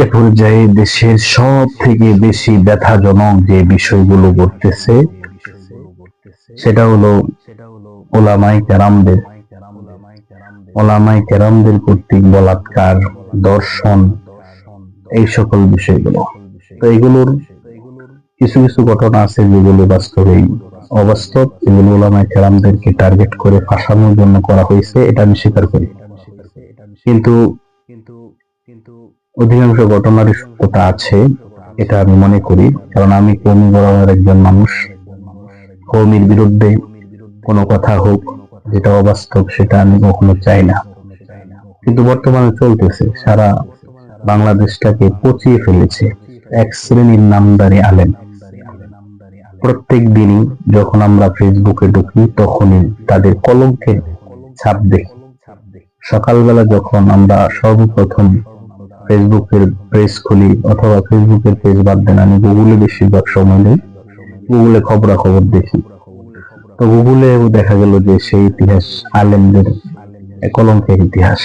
এ পর্যায়ে দেশের সব থেকে বেশি ব্যথাজনক যে বিষয়গুলো ঘটতেছে সেটা হলো ওলামায়ে কেরামদের কর্তৃক বলাৎকার, দর্শন, এই সকল বিষয়গুলো। তো এগুলোর কিছু কিছু ঘটনা আছে যেগুলো বাস্তবেই অবাস্তব, এগুলো ওলামায়ে কেরামদেরকে টার্গেট করে ফাঁসানোর জন্য করা হয়েছে, এটা আমি স্বীকার করি। কিন্তু অধিকাংশ ঘটনার সত্যতা আছে, এটা আমি মনে করি। কারণ আমি কওমি বরাবর একজন মানুষ, কওমির বিরুদ্ধে কোনো কথা হোক যেটা অবাস্তব সেটা আমি কখনো চাই না। কিন্তু বর্তমানে চলতেছে, সারা বাংলাদেশটাকে পচিয়ে ফেলেছে এক শ্রেণীর নামদারি আলেম। প্রত্যেক দিনই যখন আমরা ফেসবুকে ঢুকি তখনই তাদের কলঙ্কের ছাপ দেখি। সকালবেলা যখন আমরা সর্বপ্রথম ফেসবুকের পেজ খুলি, অথবা ফেসবুকের পেজ বাদ দেন, আমি গুগলে বেশিরভাগ সময় নেই, গুগলে খবরাখবর দেখি। তো গুগলে দেখা গেল যে সেই ইতিহাস আলেমদের কলঙ্কের ইতিহাস।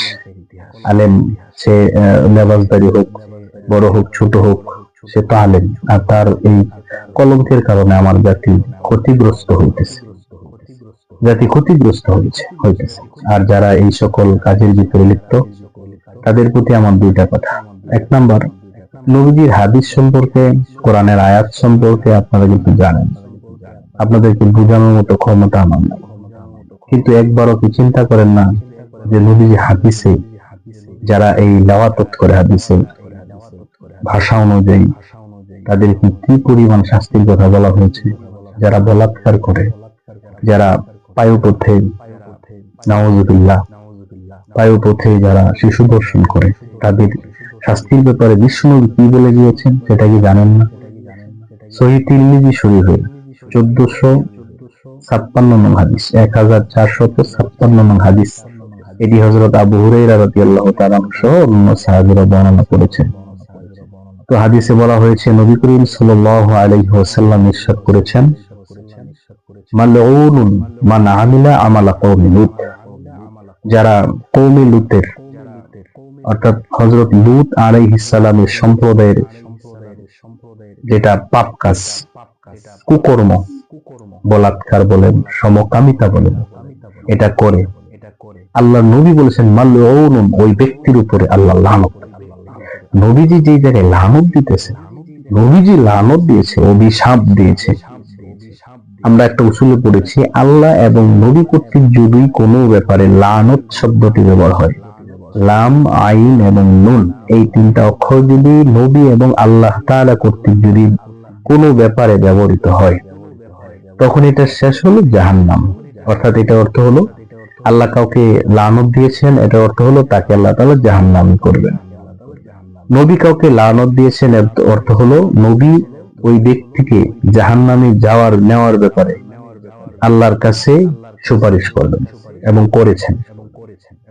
আলেম সে লেবাসদারি হোক, বড় হোক, ছোট হোক, সে তো আলেম, আর তার এই কলঙ্কের কারণে আমার জাতি ক্ষতিগ্রস্ত হইতেছে, হইতেছে। আর যারা এই সকল কাজের ভিতরে লিপ্ত তাদের প্রতি আমার দুইটা কথা। এক নাম্বার, নবীজির হাদিস সম্পর্কে, কোরআনের আয়াত সম্পর্কে আপনারা কিন্তু জানেন, আপনাদেরকে বোঝানোর মতো ক্ষমতা আমার নাই। কিন্তু একবারও কি চিন্তা করেন না যে নবীজি হাদিসে, যারা এই লাওয়াতত করে হাদিসে ভাষা অনুযায়ী, তাদেরকে কি পরিমাণ শাস্তির কথা বলা হয়েছে? যারা বলাৎকার করে, যারা পায়ুপথে, নাউযুবিল্লাহ, পায়ুপথে যারা শিশু ধর্ষণ করে, তাদের শাস্তির ব্যাপারে বিষ্ণু কি বলে গিয়েছেন সেটা কি জানেন না? সহিহ তিরমিজি শরীফে 1456 নং হাদিস, 1456 নং হাদিস, এটি হযরত আবু হুরায়রা রাদিয়াল্লাহু তাআলা সহ অন্য সাহাবীরা বর্ণনা করেছেন। তো হাদিসে বলা হয়েছে, নবী করিম সাল্লাল্লাহু আলাইহি ওয়াসাল্লাম ইরশাদ করেছেন, মালউনুন মান আমিলা আমালা কওমি লূত, যারা কওমি লূতের অর্থাৎ হযরত লূত আলাইহিস সালামের সম্প্রদায়ের যেটা পাপ কাজ, কুকর্ম, বলাৎকার বলেন, সমকামিতা বলেন, এটা করে, আল্লাহ নবী বলেছেন মালউনুন, ওই ব্যক্তির উপরে আল্লাহ লানত। নবীজি যেই জায়গায় লানত দিতেছে, নবীজি লানত দিয়েছে, অভিশাপ দিয়েছে। আমরা একটা উসুলে পড়েছি, আল্লাহ এবং নবী কর্তৃক যদি কোনো ব্যাপারে লানত শব্দটি ব্যবহার হয়, লাম, আইন এবং নুন, এই তিনটা অক্ষর যদি নবী এবং আল্লাহ তাআলা কর্তৃক যদি কোনো ব্যাপারে ব্যবহৃত হয়, তখন এটা শেষ হলো জাহান্নাম। অর্থাৎ এটা অর্থ হলো আল্লাহ কাউকে লানত দিয়েছেন, এটা অর্থ হলো তাকে আল্লাহ তাআলা জাহান্নামী করবেন। নবী কাউকে লানত দিয়েছেন, অর্থ হলো নবী ওই ব্যক্তিকে জাহান্নামে নেওয়ার ব্যাপারে আল্লাহর কাছে সুপারিশ করবেন এবং করেছেন।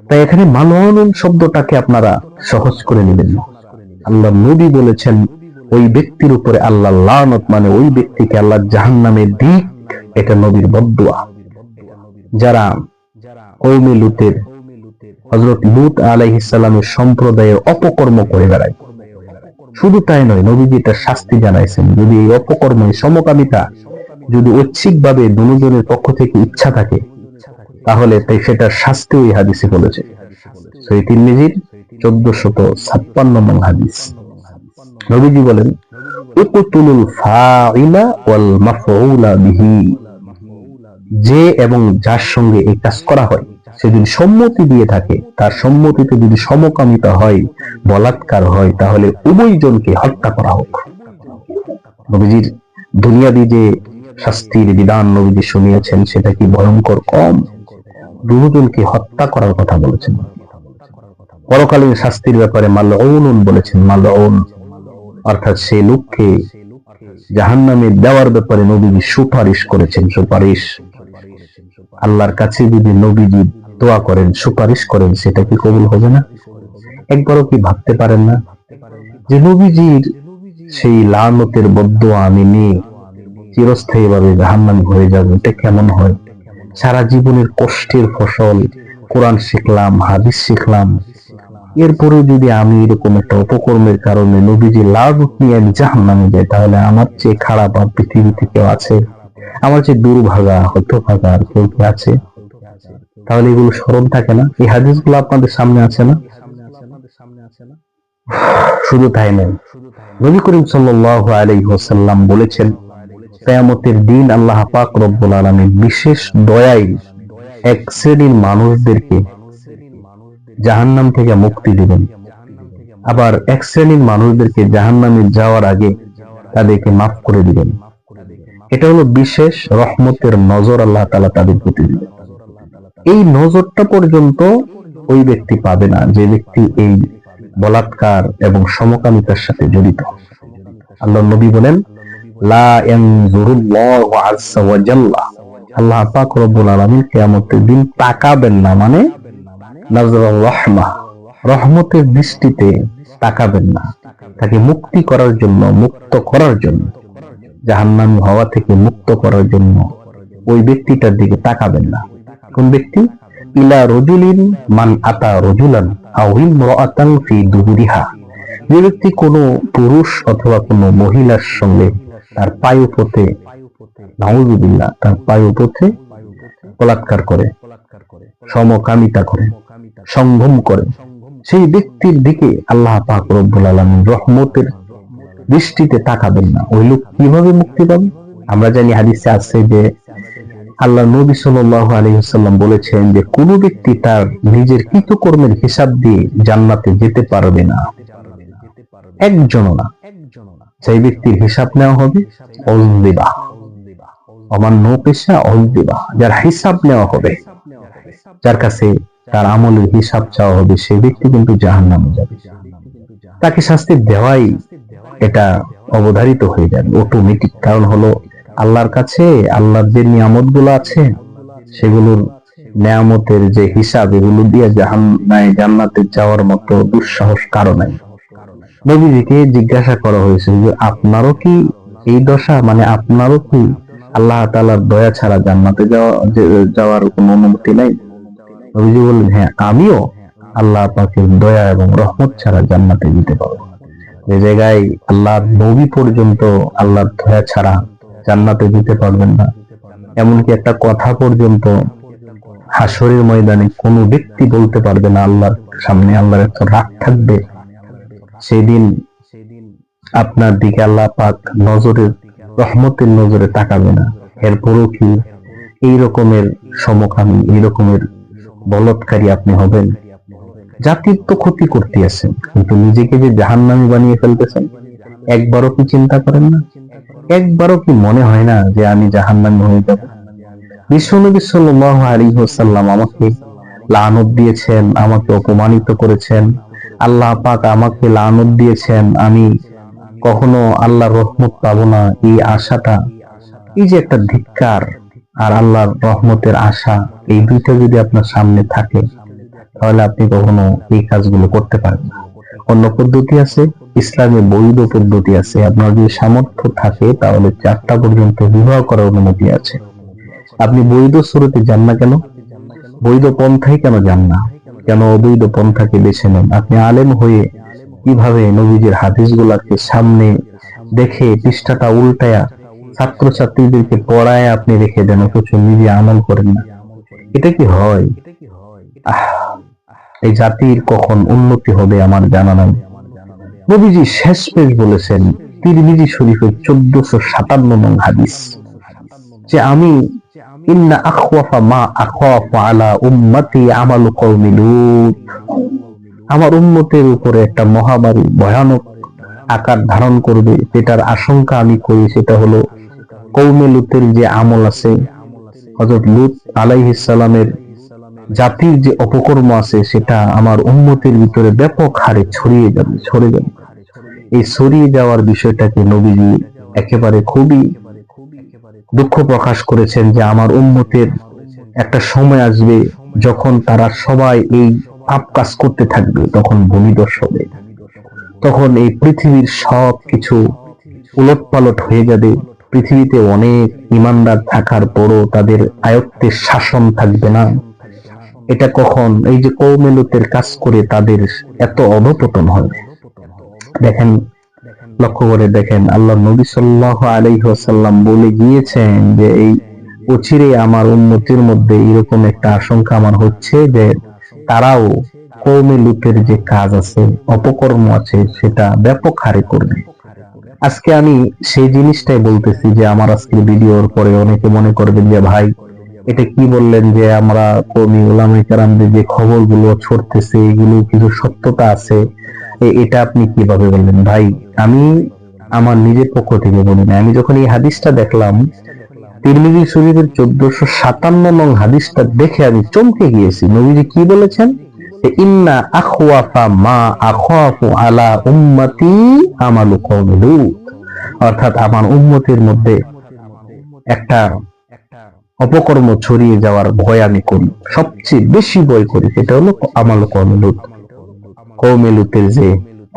তাই এখানে মালউন শব্দটাকে আপনারা সহজ করে নেবেন না। আল্লাহ নবী বলেছেন ওই ব্যক্তির উপরে আল্লাহ লানত, মানে ওই ব্যক্তিকে আল্লাহ জাহান্নামে দিক, এটা নবীর বদদুয়া। যারা কওমে লূতের, হযরত লূত আলাইহিস সালামের সম্প্রদায়ের অপকর্ম করে বেড়ায়, শুধু তাই নয়, নবীজি এটা শাস্তি জানাইছেন। যদি এই অপকর্ম, সমকামিতা যদি ঐচ্ছিকভাবে দুজনের পক্ষ থেকে ইচ্ছা থাকে, তাহলে সেটার শাস্তি ওই হাদিসে বলেছে। সহিহ তিরমিজির 1456 নং হাদিস। নবীজি বলেন, ইকতুলুল ফাইলা ওয়াল মাফউলা বিহি, যে এবং যার সঙ্গে এই কাজ করা হয় সে যদি সম্মতি দিয়ে থাকে, তার সম্মতিতে যদি সমকামিতা হয়, বলাৎকার হয়, তাহলে উভয়জনকে হত্যা করা হোক। নবীজির দুনিয়াবি যে শাস্তির বিধান নবীজি শুনিয়েছেন সেটা কি ভয়ঙ্কর কম? দুজনকে হত্যা করার কথা বলেছেন। পরকালীন শাস্তির ব্যাপারে মালউন বলেছেন, মালউন অর্থাৎ সেই লোককে জাহান্নামে দেওয়ার ব্যাপারে নবীজি সুপারিশ করেছেন। সুপারিশ আল্লাহর কাছে যদি নবীজি দোয়া করেন, সুপারিশ করেন, সেটা কি কবুল হবে না? একবারও কি ভাবতে পারেন না যে নবীজির সেই লানতের বদদুয়া আমি নিয়ে চিরস্থায়ী ভাবে জাহান্নামী হয়ে যাব? এটা কেমন হয়? সারা জীবনের কষ্টের ফসল, কোরআন শিখলাম, হাদিস শিখলাম, এরপরে যদি আমি এরকম একটা অপকর্মের কারণে নবীজি লাভ নিয়ে আমি জাহান্নামে যাই, তাহলে আমার চেয়ে খারাপ আর পৃথিবীতে কেউ আছে? আমার চেয়ে দুর্ভাগা হতভাগা আর কেউ কি আছে? তাহলে এগুলো স্মরণ থাকে না? এই হাদিসগুলো আপনাদের সামনে আছে না? শুধু তাই নয়, নবী করিম সাল্লাল্লাহু আলাইহি ওয়াসাল্লাম বলেছেন, কিয়ামতের দিন আল্লাহ পাক রব্বুল আলামিন বিশেষ দয়ায় এক শ্রেণীর মানুষদেরকে জাহান্নাম থেকে মুক্তি দিবেন, আবার এক শ্রেণীর মানুষদেরকে জাহান্নামে যাওয়ার আগে তাদেরকে মাফ করে দিবেন। এটা হলো বিশেষ রহমতের নজর আল্লাহ তাআলা তাদের প্রতি দিবেন। এই নজরটা পর্যন্ত ওই ব্যক্তি পাবে না যে ব্যক্তি এই বলাৎকার এবং সমকামিতার সাথে জড়িত। আল্লাহ নবী বলেন, লা ইয়ানজুরুল্লাহু আযজা ওয়া জাল্লা, আল্লাহ পাক রব্বুল আলামিন কিয়ামতের দিন তাকাবেন না, মানে নাজরুর রাহমাহ, রহমতের দৃষ্টিতে তাকাবেন না, তাকে মুক্তি করার জন্য, মুক্ত করার জন্য, জাহান্নামী হওয়া থেকে মুক্ত করার জন্য ওই ব্যক্তিটার দিকে তাকাবেন না। কোন ব্যক্তি? ইলা রজুলিন মান আতা রজুলান আও ইমরাআতান ফি দুবুরিহা, যে ব্যক্তি কোনো পুরুষ অথবা কোনো মহিলার সঙ্গে তার পায়ুপথে, নাউযুবিল্লাহ, তার পায়ুপথে বলাৎকার করে, সমকামিতা করে, সংভোগ করে, সেই ব্যক্তির দিকে আল্লাহ পাক রব্বুল আলামিন রহমতের দৃষ্টিতে তাকাবেন না। ওই লোক কিভাবে মুক্তি পাবে? আমরা জানি হাদিসে আছে যে আল্লাহ নবী সাল্লাল্লাহু আলাইহি ওয়াসাল্লাম বলেছেন যে কোন ব্যক্তি তার নিজের কৃতকর্মের হিসাব দিয়ে জান্নাতে যেতে পারবে না, একজনও না। সেই ব্যক্তির হিসাব নেওয়া হবে অযদিবা, অমান্য পেশা অযদিবা, যার হিসাব নেওয়া হবে, যার কাছে তার আমলের হিসাব চাওয়া হবে, সেই ব্যক্তি কিন্তু জাহান্নামে যাবে। তাকে শাস্তি দেওয়াই এটা অবধারিত হয়ে যাবে অটোমেটিক। কারণ হলো আল্লাহর কাছে আল্লাহর যে নিয়ামত গুলো আছে, সেগুলোর নিয়ামতের যে হিসাব, এগুলো দিয়ে জান্নাতে যাওয়ার মতো দুঃসাহস কারো নাই। নবীজিকে জিজ্ঞাসা করা হয়েছে যে আপনারও কি এই দশা, মানে আপনারও কি আল্লাহ তাআলার দয়া ছাড়া জান্নাতে যাওয়ার কোনো অনুমতি নাই? নবীজি বললেন, হ্যাঁ, আমিও আল্লাহ পাকের দয়া এবং রহমত ছাড়া জান্নাতে যেতে পারবো। যে জায়গায় আল্লাহর নবী পর্যন্ত আল্লাহর দয়া ছাড়া জান্নাতে যেতে পারবেন না, এমনকি একটা কথা পর্যন্ত হাসরের ময়দানে কোনো ব্যক্তি বলতে পারবে না আল্লাহর সামনে, আল্লাহর এত রাগ থাকবে, সেদিন আপনার দিকে আল্লাহ পাক রহমতের নজরে তাকাবে না। এরপরও কি এই রকমের সমকামী, এই রকমের বলৎকারী আপনি হবেন? জাতির তো ক্ষতি করতে আছেন, কিন্তু নিজেকে যে জাহান্নামী বানিয়ে ফেলতেছেন, একবারও কি চিন্তা করেন না? একবারও কি মনে হয় না যে আমি জাহান্নামী হয়ে যাব? বিশ্বনবী সাল্লাল্লাহু আলাইহি ওয়াসাল্লাম আমাকে লানত দিয়েছেন, আমাকে অপমানিত করেছেন, আল্লাহ পাক আমাকে লানত দিয়েছেন, আমি কখনো আল্লাহর রহমত পাবো না, এই আশাটা, এই যে একটা ধিক্কার আর আল্লাহর রহমতের আশা, এই দুইটা যদি আপনার সামনে থাকে, তাহলে আপনি কখনো এই কাজগুলো করতে পারেন না। অন্য পদ্ধতি আছে, ইসলামে বৈধ পদ্ধতি আছে। আপনার যদি সামর্থ্য থাকে তাহলে 4টা পর্যন্ত বিবাহ করার অনুমতি আছে। আপনি বৈধ সুরতে যান না কেন? বৈধ পন্থায় কেন যান না? কেন অবৈধ পন্থাকে বেছে নেন? আপনি আলেম হয়ে কিভাবে নবীজির হাদিসগুলোকে সামনে দেখে পৃষ্ঠাটা উল্টায়া ছাত্রছাত্রীদেরকে পড়ায় আপনি রেখে দেন, অথচ নিজে আমল করেন না? এটা কি হয়? এই জাতির কখন উন্নতি হবে আমার জানা নাই। নবীজি শেষ পেশ বলেছেন তিরমিজি শরীফের 1457 নং হাদিস, যে আমি ইন্না আখওয়াফা মা আখাফু আলা উম্মতি আমালু কওমি লূত, আমার উম্মতের উপরে একটা মহামারী ভয়ানক আকার ধারণ করবে, যেটার আশঙ্কা আমি করি, সেটা হলো কওমে লূতের যে আমল আছে, হযরত লূত আলাইহিস সালামের জাতির যে অপকর্ম আছে, সেটা আমার উম্মতের ভিতরে ব্যাপক হারে ছড়িয়ে যাবে। এই ছড়িয়ে যাওয়ার বিষয়টাকে নবীজি একেবারে খুবই দুঃখ প্রকাশ করেছেন যে আমার উম্মতের একটা সময় আসবে যখন তারা সবাই এই পাপ কাজ করতে থাকবে, তখন ভূমিধস হবে, তখন এই পৃথিবীর সব কিছু উলটপালট হয়ে যাবে। পৃথিবীতে অনেক ইমানদার থাকার পরও তাদের আয়ত্তের শাসন থাকবে না, এটা কখন এই যে কওমে লুতের কাজ করে তাদের এত অধপতন হয়। দেখেন, লক্ষ্য করে দেখেন, আল্লাহ নবী সাল্লাল্লাহু আলাইহি ওয়াসাল্লাম বলে গিয়েছেন যে এই অচিরে আমার উম্মতের মধ্যে এরকম একটা আশঙ্কা আমার হচ্ছে যে তারাও কওমে লুতের যে কাজ আছে, অপকর্ম আছে, সেটা ব্যাপক হারে করবে। আজকে আমি সেই জিনিসটাই বলতেছি যে আমার আজকের ভিডিওর পরে অনেকে মনে করবেন যে ভাই এটা কি বললেন যে আমরা কওমি উলামায়ে কেরামদের যে খবরগুলো ছড়তেছে এগুলো কিছু সত্যতা আছে, এটা আপনি কিভাবে বললেন? ভাই, আমি আমার নিজের পক্ষ থেকে বলি না। আমি যখন এই হাদিসটা দেখলাম, তিরমিজি শরীফের 1457 নং হাদিসটা দেখে আমি চমকে গিয়েছি। নবীজি কি বলেছেন? ইন্না আখওয়াফা মা আখাফু আলা উম্মতি আমালু কওমি লূত। অর্থাৎ আমার উম্মতের মধ্যে একটা অপকর্ম ছড়িয়ে যাওয়ার ভয় আমি করি, সবচেয়ে বেশি ভয় করি, সেটা হলো আমালু কওমি লূত। কওমে লূতের যে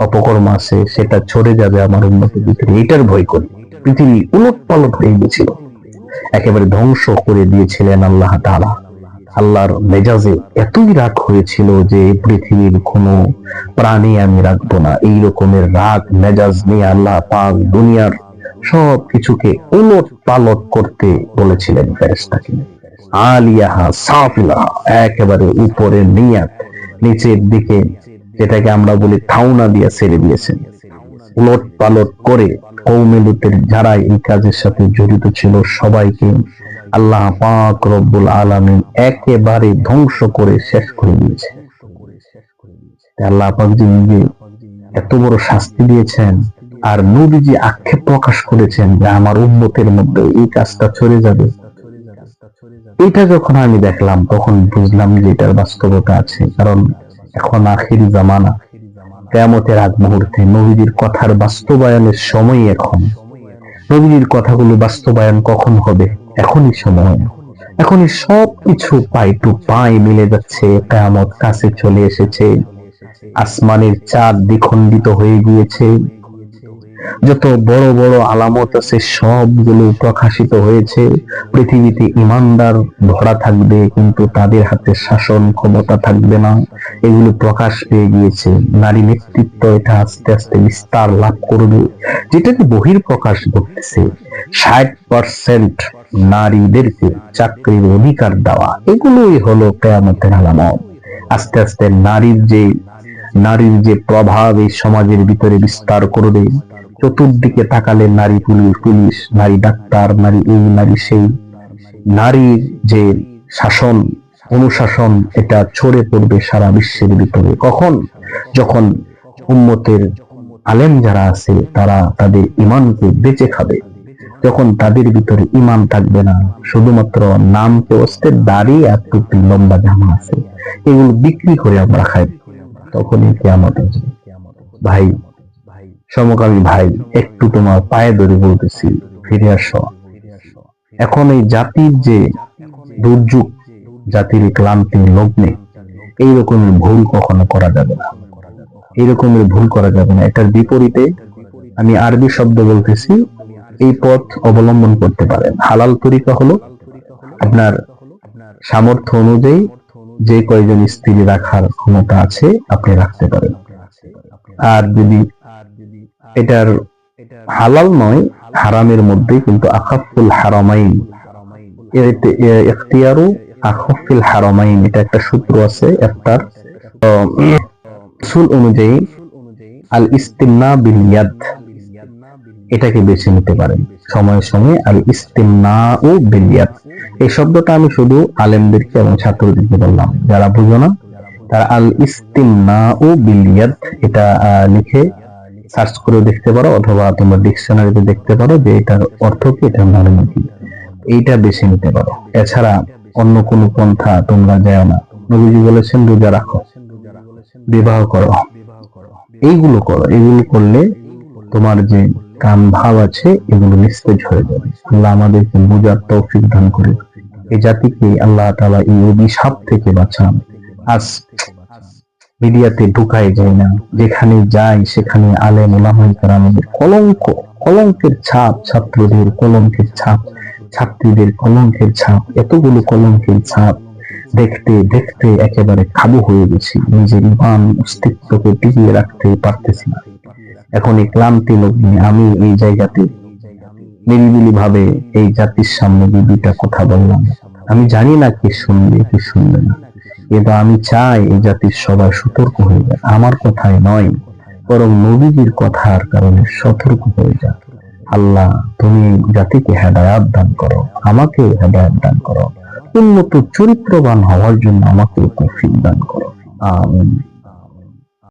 অপকর্ম আছে সেটা ছড়ে যাবে আমার উম্মতের ভিতরে, এটার ভয় করি। পৃথিবী উলটপালট হয়ে গেছিল, একেবারে ধ্বংস করে দিয়েছিলেন আল্লাহ তাআলা। আল্লাহর মেজাজে এতই রাগ হয়েছিল যে পৃথিবীর কোনো প্রাণী আমি রাখবো না। এই রকমের রাগ মেজাজ নিয়ে আল্লাহ পাক দুনিয়ার সব কিছুকে উলট পালট করতে বলেছিলেন ফেরেশতাকে। আলিয়াহা সাফিলাহা, একেবারে উপরে নিয়াত, নিচের দিকে যেটাকে আমরা বলি থাউনা দিয়া ছেড়ে দিয়েছেন। উলট পালট করে কওমে লূতের যারা এই কাজের সাথে জড়িত ছিল সবাইকে আল্লাহ পাক রব্বুল আলামিন একেবারে ধ্বংস করে শেষ করে দিয়েছে। আল্লাহ পাক যে এত বড় শাস্তি দিয়েছেন, আর নবীজি আক্ষেপ প্রকাশ করেছেন যে আমার উম্মতের মধ্যে এই কাজটা ছড়ে যাবে। এটা যখন আমি দেখলাম তখন বুঝলাম যে এটার বাস্তবতা আছে। কারণ এখন আখিরি জামানা, কিয়ামতের আগ মুহূর্তে নবীজির কথার বাস্তবায়নের সময় এখন। নবীজির কথাগুলো বাস্তবায়ন কখন হবে? এখনই সময়। এখনই সবকিছু পাই টু পাই মিলে যাচ্ছে। কিয়ামত কাছে চলে এসেছে। আসমানের চাঁদ দ্বিখণ্ডিত হয়ে গিয়েছে। যত বড় বড় আলামত আছে সবগুলো প্রকাশিত হয়েছে। পৃথিবীতে ইমানদার ভরা থাকবে, কিন্তু তাদের হাতে শাসন ক্ষমতা থাকবে না। এগুলো প্রকাশ পেয়ে গিয়েছে। নারী নেতৃত্ব এটা আস্তে আস্তে বিস্তার লাভ করবে, যেটাকে বহির প্রকাশ ঘটতেছে। 60% নারীদেরকে চাকরির অধিকার দেওয়া, এগুলোই হলো কিয়ামতের আলামত। আস্তে আস্তে নারীর যে প্রভাব এই সমাজের ভিতরে বিস্তার করবে। চতুর্দিকে তাকালে নারী পুলিশ, নারী ডাক্তার, নারী এই নারী সেই। নারীর যে শাসন অনুশাসন এটা ছড়ে পড়বে সারা বিশ্বের ভিতরে। কখন? যখন উম্মতের আলেম যারা আছে তারা তাদের ঈমানকে বেঁচে খাবে। যখন তাদের ভিতরে ঈমান থাকবে না, শুধুমাত্র নামকে অস্তের দাড়ি আর টুপি লম্বা জামা আছে, এগুলো বিক্রি করে আমরা খাই, তখনই কিয়ামত আসবে। ভাই, সমকামী ভাই, একটু তোমার পায়ে ধরে বলতেছি, ফিরে আসো। এখন এই জাতির যে দুর্যোগ, জাতির ক্লান্তি লগ্নে এই রকমের ভুল কখনো করা যাবে না। এই রকমের ভুল করা যাবে না। এটার বিপরীতে আমি আরবি শব্দ বলতেছি, এই পথ অবলম্বন করতে পারেন। হালাল তরিকা হলো আপনার সামর্থ্য অনুযায়ী যে কয়জন স্ত্রী রাখার ক্ষমতা আছে আপনি রাখতে পারেন। আর যদি এটার হালাল নয়, হারামের মধ্যে, কিন্তু আখাফুল হারামাইন, ইখতিয়ারু আখাফুল হারামাইন, এটা একটা সূত্র আছে একটার উসুল অনুযায়ী আল ইস্তিমনা বিল ইয়াদ, এটাকে বেছে নিতে পারেন সময়ে সময়ে। আল ইস্তিমনা ও বিল ইয়াদ, এই শব্দটা আমি শুধু আলেমদেরকে এবং ছাত্রদেরকে বললাম, যারা বুঝো না তারা আল ইস্তিমনা ও বিল ইয়াদ এটা লিখে সার্চ করে দেখতে পারো, অথবা তোমরা ডিকশনারিতে দেখতে পারো যে এটার অর্থ কি, এটার মানে কি, এইটা বেছে নিতে পারো। এছাড়া অন্য কোনো পন্থা তোমরা যাও না। নবীজি বলেছেন রোজা রাখো, বিবাহ করো, এইগুলো করো। এগুলো করলে তোমার যে কাম ভাব আছে এগুলো নিস্তেজ হয়ে যাবে। আল্লাহ আমাদেরকে বুঝার তৌফিক দান করে। এই জাতিকে আল্লাহ তাআলা এই অভিশাপ থেকে বাঁচান। আজ মিডিয়াতে ঢুকাই যায় না, যেখানে যাই সেখানে আলেম ওলামায়ে কেরামের কলঙ্কের ছাপ, ছাত্রদের কলঙ্কের ছাপ, ছাত্রীদের কলঙ্কের ছাপ, এতগুলো কলঙ্কের ছাপ দেখতে দেখতে একেবারে কাবু হয়ে গেছি, নিজের ইমান অস্তিত্বকে টিকিয়ে রাখতে পারতেছি না। এখন এই ক্লান্তি লগ্নে আমি এই জায়গাতে নিরিবিলি ভাবে এই জাতির সামনে দুইটা কথা বললাম। আমি জানি না কে শুনবে কে শুনবে না, কিন্তু আমি চাই এই জাতির সবাই সতর্ক হয়ে যায়, আমার কথাই নয় বরং নবীজির কথার কারণে সতর্ক হয়ে যায়। আল্লাহ, তুমি জাতিকে হেদায়াত দান করো, আমাকে হেদায়াত দান করো, উন্নত চরিত্রবান হওয়ার জন্য আমাকে তৌফিক দান করো। আমিন।